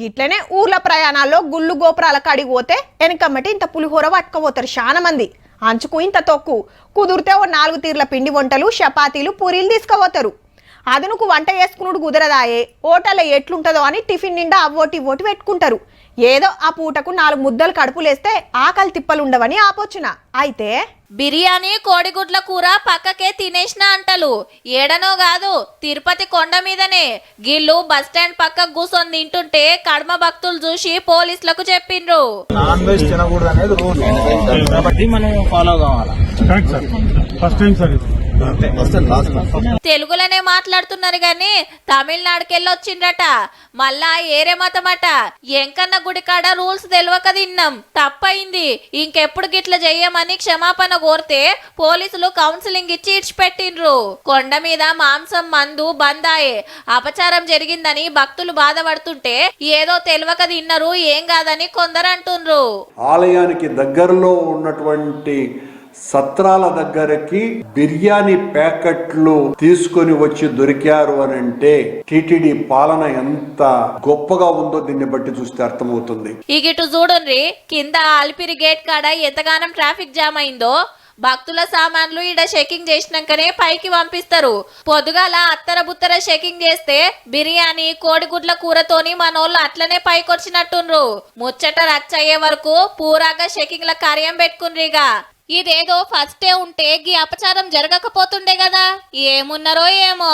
గిట్లనే ఊర్ల ప్రయాణాల్లో గుళ్ళు గోపురాల కాడికి పోతే వెనకమ్మటి ఇంత పులిహోర పట్టుకపోతారు చాలా మంది. అంచుకు ఇంత తొక్కు కుదిరితే ఓ 4 తీర్ల పిండి వంటలు, చపాతీలు, పూరీలు తీసుకుపోతారు. అదనుకు వంట చేసుకునుడు కుదరదాయే. హోటల్ ఎట్లుంటుందో అని టిఫిన్ నిండా అవ్వోటి ఇవ్వోటి పెట్టుకుంటారు. ఏదో ఆ పూటకు 4 ముద్దలు కడుపులేస్తే ఆకలి తిప్పలుండవని ఆపోచున. అయితే బిర్యానీ, కోడిగుడ్ల కూర పక్కకే తినేసిన అంటలు. ఏడనో కాదు, తిరుపతి కొండ మీదనే గిల్లు బస్టాండ్ పక్క కూసొని తింటుంటే కడమ భక్తులు చూసి పోలీసులకు చెప్పిండ్రు. నాన్ వెజ్ తినకూడదు అనేది రూల్ కాబట్టి మనం ఫాలో కావాలి. తెలుగులోనే మాట్లాడుతున్నారు గాని తమిళనాడుకెళ్ళొచ్చిండ్రట. మళ్ళా ఏరే మతమట. ఎంకన్న గుడికాడ రూల్స్ తెలియక తిన్నాం, తప్పయింది, ఇంకెప్పుడు గిట్ల చెయ్యమని క్షమాపణ కోరితే పోలీసులు కౌన్సిలింగ్ ఇచ్చి ఇడ్చిపెట్టిండ్రు. కొండ మీద మాంసం, మందు బందాయే. అపచారం జరిగిందని భక్తులు బాధపడుతుంటే ఏదో తెలియక తిన్నారు, ఏం కాదని కొందరు అంటుండ్రు. ఆలయానికి దగ్గరలో ఉన్నటువంటి సత్రాల దగ్గరకి బిర్యానీ ప్యాకెట్లు తీసుకొని వచ్చి దొరికారు అని అంటే టిటిడి పాలన ఎంత గొప్పగా ఉందో దీన్ని బట్టి చూస్తే అర్థమవుతుంది. ఇగిటు చూడండి, కింద అల్పిరి గేట్ కాడ ఎంతగానం ట్రాఫిక్ జామ్ అయిందో. భక్తుల సామాన్లు ఈడ చెకింగ్ చేసినాకనే పైకి పంపిస్తారు. పొద్దుగాల అత్తర బుత్తర చెకింగ్ చేస్తే బిర్యానీ, కోడిగుడ్ల కూరతోని మనోళ్ళు అట్లనే పైకొచ్చినట్టుండ్రు. ముచ్చట రచ్చయ్యే వరకు పూరాగా చెకింగ్ల కార్యం పెట్టుకుండ్రిగా. ఇదేదో ఫస్టే ఉంటే గీ అపచారం జరగకపోతుండే కదా, ఏమున్నారో ఏమో.